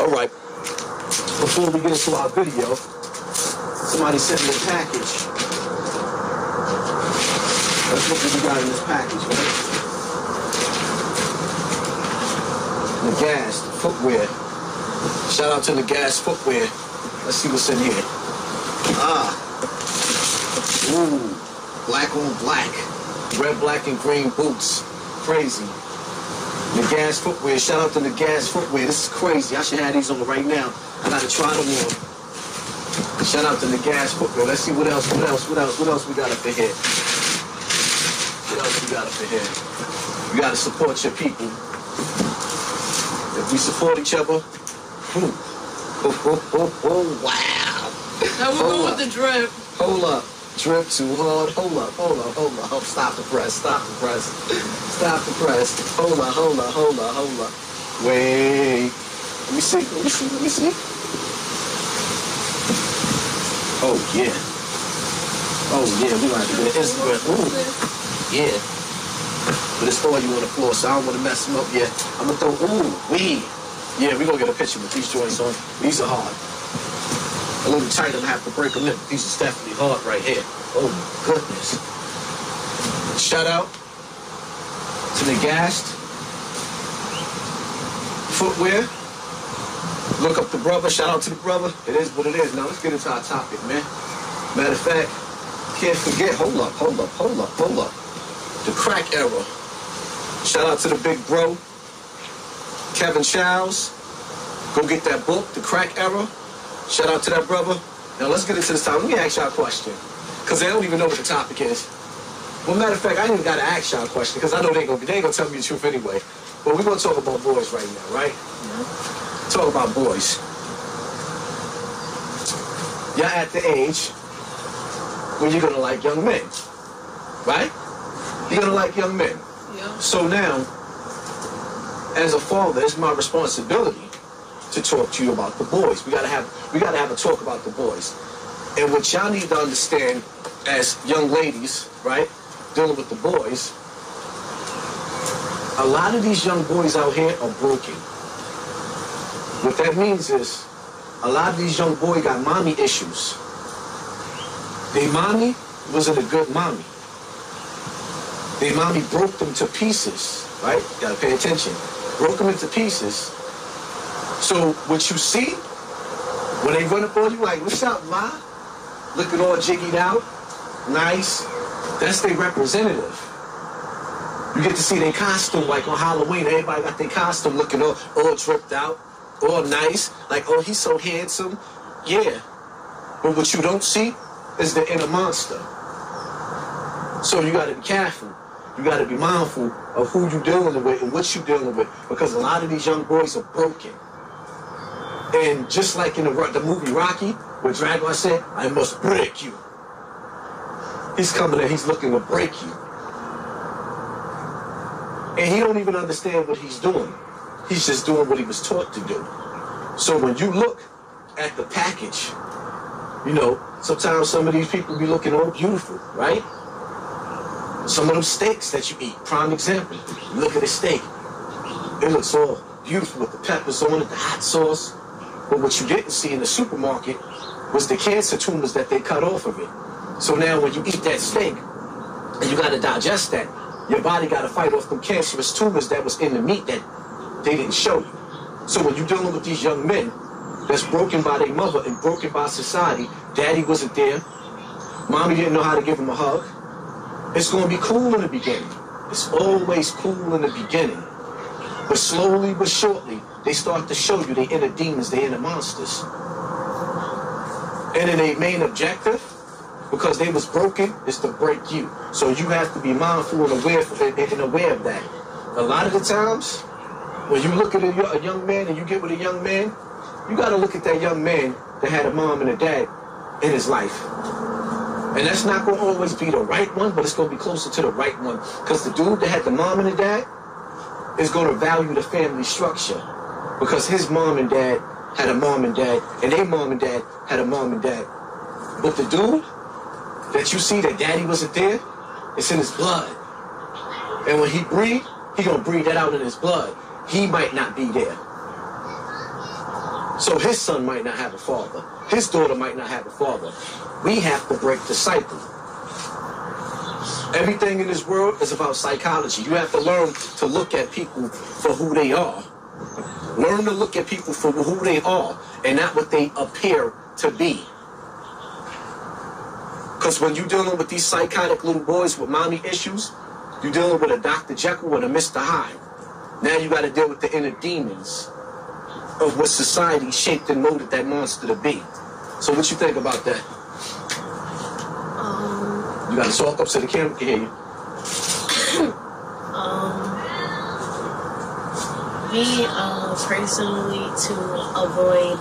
All right. Before we get into our video, somebody sent me a package. Let's look what we got in this package, right? Nagast footwear. Shout out to Nagast footwear. Let's see what's in here. Ooh, black on black. Red, black, and green boots. Crazy. Nagast footwear. Shout out to Nagast footwear. This is crazy. I should have these on right now. I gotta try them on. Shout out to Nagast footwear. Let's see what else we got up in here. What else we got up in here? You gotta support your people. If we support each other, wow. Now we're going with the drip. Hold up. Drip too hard. Hold up. Stop the press. Hold up. Wait. Let me see. Oh, yeah. We like to do the Instagram. Ooh. Yeah. But it's all you on the floor, so I don't want to mess them up yet. I'm going to throw, Yeah, we're going to get a picture with these joints on. These are hard. A little tight, I'm going to have to break them in. These are definitely hard right here. Oh, my goodness. Shout out to Nagast footwear. Look up the brother. Shout out to the brother. It is what it is. Now, let's get into our topic, man. Matter of fact, can't forget. Hold up. The crack era. Shout out to the big bro, Kevin Childs. Go get that book, The Crack Era. Shout out to that brother. Now let's get into this time. Let me ask y'all a question, because they don't even know what the topic is. Well, matter of fact, I ain't even got to ask y'all a question, because I know they ain't gonna tell me the truth anyway. But we're gonna talk about boys right now, right? Yeah. Talk about boys. Y'all at the age when you're gonna like young men, right? You're gonna like young men. Yeah. So now, as a father, it's my responsibility to talk to you about the boys. We gotta have a talk about the boys. And what y'all need to understand as young ladies, right, dealing with the boys, a lot of these young boys out here are broken. What that means is a lot of these young boys got mommy issues. Their mommy wasn't a good mommy. Their mommy broke them to pieces, right? Gotta pay attention. Broke them into pieces. So what you see, when they run up on you like, what's up, ma? Looking all jiggied out, nice. That's their representative. You get to see their costume, like on Halloween. Everybody got their costume looking all dripped out, all nice. Like, oh, he's so handsome. Yeah. But what you don't see is the inner monster. So you gotta be careful. You got to be mindful of who you're dealing with and what you're dealing with, because a lot of these young boys are broken. And just like in the movie Rocky, where Drago said, I must break you. He's coming in, he's looking to break you. And he don't even understand what he's doing. He's just doing what he was taught to do. So when you look at the package, you know, sometimes some of these people be looking all beautiful, right? Some of them steaks that you eat, prime example. You look at a steak, it looks all beautiful with the peppers on it, the hot sauce. But what you didn't see in the supermarket was the cancer tumors that they cut off of it. So now when you eat that steak, and you got to digest that, your body got to fight off them cancerous tumors that was in the meat that they didn't show you. So when you're dealing with these young men that's broken by their mother and broken by society, daddy wasn't there, mommy didn't know how to give him a hug, it's going to be cool in the beginning. It's always cool in the beginning. But slowly but shortly, they start to show you their inner demons, their inner monsters. And then their main objective, because they was broken, is to break you. So you have to be mindful and aware of that. A lot of the times, when you look at a young man and you get with a young man, you got to look at that young man that had a mom and a dad in his life. And that's not going to always be the right one, but it's going to be closer to the right one. Because the dude that had the mom and the dad is going to value the family structure. Because his mom and dad had a mom and dad, and their mom and dad had a mom and dad. But the dude that you see that daddy wasn't there, it's in his blood. And when he breathe, he going to breathe that out in his blood. He might not be there. So his son might not have a father. His daughter might not have a father. We have to break the cycle. Everything in this world is about psychology. You have to learn to look at people for who they are. Learn to look at people for who they are and not what they appear to be. Because when you're dealing with these psychotic little boys with mommy issues, you're dealing with a Dr. Jekyll and a Mr. Hyde. Now you got to deal with the inner demons of what society shaped and molded that monster to be. So what you think about that? You got to talk up so the camera can hear you. Me, personally, to avoid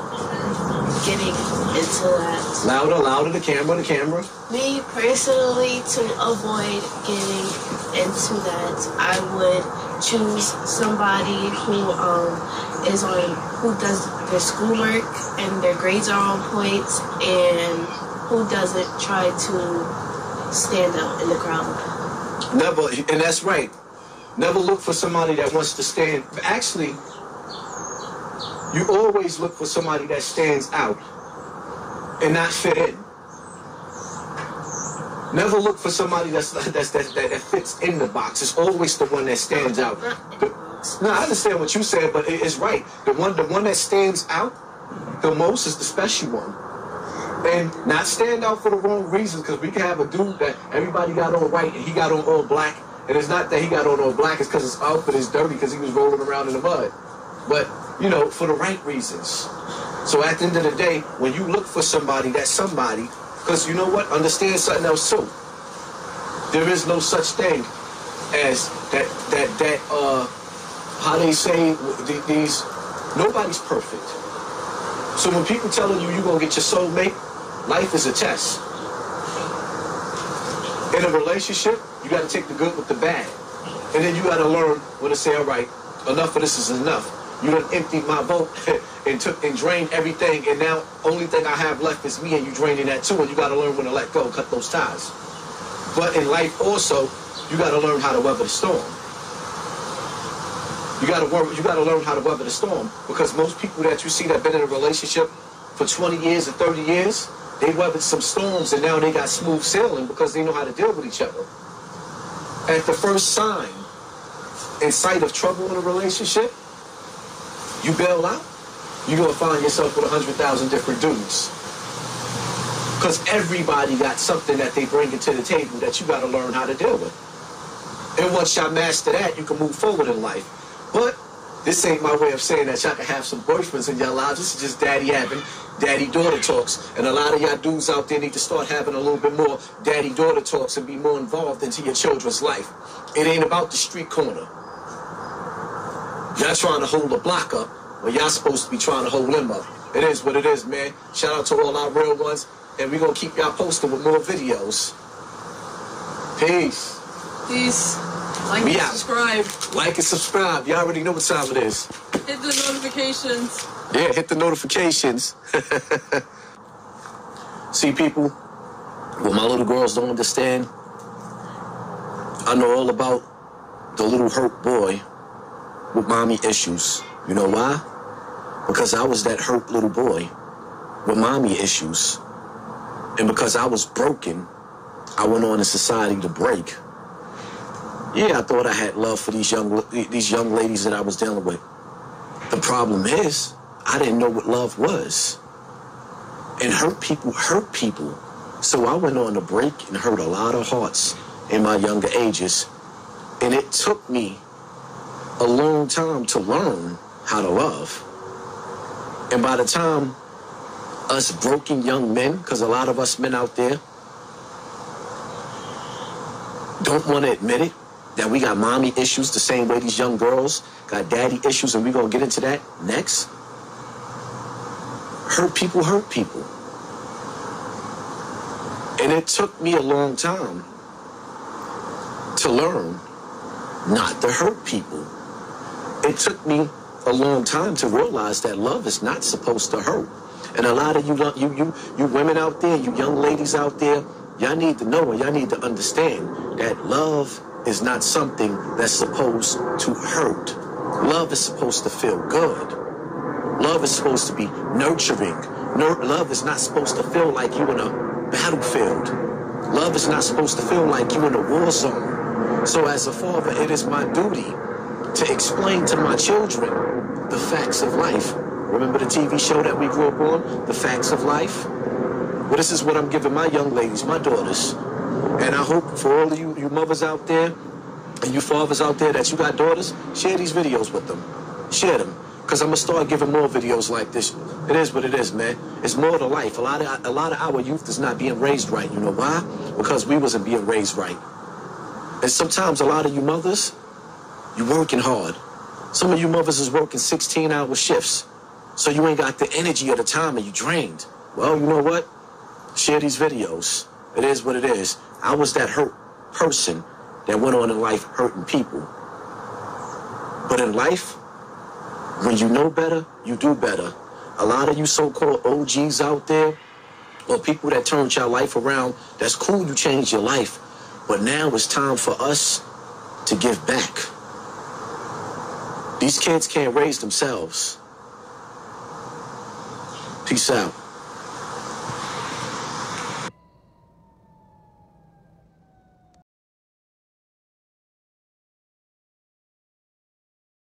getting into that. Louder, the camera. Me, personally, to avoid getting into that, I would choose somebody who who does their schoolwork and their grades are on point and who doesn't try to stand out in the crowd. Never, and that's right. Never look for somebody that wants to stand. Actually, you always look for somebody that stands out and not fit in. Never look for somebody that fits in the box. It's always the one that stands out. No, I understand what you said, but it's right. The one that stands out the most is the special one. And not stand out for the wrong reasons, because we can have a dude that everybody got on white and he got on all black. And it's not that he got on all black, it's because his outfit is dirty because he was rolling around in the mud. But, you know, for the right reasons. So at the end of the day, when you look for somebody, that's somebody, because you know what? Understand something else too. There is no such thing as how they say, these, nobody's perfect. So when people telling you you're going to get your soulmate, life is a test. In a relationship, you got to take the good with the bad. And then you got to learn when to say, all right, enough of this is enough. You done emptied my boat and drained everything, and now only thing I have left is me, and you draining that too, and you got to learn when to let go, cut those ties. But in life also, you got to learn how to weather the storm. You got to learn how to weather the storm, because most people that you see that been in a relationship for 20 years and 30 years, they weathered some storms and now they got smooth sailing because they know how to deal with each other. At the first sign and sight of trouble in a relationship, you bail out, you're going to find yourself with 100,000 different dudes. Because everybody got something that they bring into the table that you got to learn how to deal with. And once y'all master that, you can move forward in life. But this ain't my way of saying that y'all can have some boyfriends in your lives. This is just daddy-daughter talks. And a lot of y'all dudes out there need to start having a little bit more daddy-daughter talks and be more involved into your children's life. It ain't about the street corner. Y'all trying to hold the block up, when y'all supposed to be trying to hold them up. It is what it is, man. Shout out to all our real ones. And we're going to keep y'all posted with more videos. Peace. Peace. Like and subscribe. Like and subscribe. Y'all already know what time it is. Hit the notifications. Yeah, hit the notifications. See, people, what my little girls don't understand, I know all about the little hurt boy with mommy issues. You know why? Because I was that hurt little boy with mommy issues. And because I was broken, I went on in society to break. Yeah, I thought I had love for these young ladies that I was dealing with. The problem is, I didn't know what love was. And hurt people hurt people. So I went on to break and hurt a lot of hearts in my younger ages. And it took me a long time to learn how to love. And by the time us broken young men, because a lot of us men out there don't want to admit it, that we got mommy issues the same way these young girls got daddy issues, and we're going to get into that next. Hurt people hurt people. And it took me a long time to learn not to hurt people. It took me a long time to realize that love is not supposed to hurt. And a lot of you women out there, you young ladies out there, y'all need to know and y'all need to understand that love is not something that's supposed to hurt. Love is supposed to feel good. Love is supposed to be nurturing. Love is not supposed to feel like you in a battlefield. Love is not supposed to feel like you in a war zone. So as a father, it is my duty to explain to my children the facts of life. Remember the TV show that we grew up on, The Facts of Life? Well, this is what I'm giving my young ladies, my daughters. And I hope for all of you mothers out there and you fathers out there that you got daughters, share these videos with them. Share them. Because I'm going to start giving more videos like this. It is what it is, man. It's more to life. A lot of our youth is not being raised right. You know why? Because we wasn't being raised right. And sometimes a lot of you mothers, you're working hard. Some of you mothers is working 16-hour shifts. So you ain't got the energy or the time and you drained. Well, you know what? Share these videos. It is what it is. I was that hurt person that went on in life hurting people. But in life, when you know better, you do better. A lot of you so-called OGs out there, or people that turned your life around, that's cool, you changed your life. But now it's time for us to give back. These kids can't raise themselves. Peace out.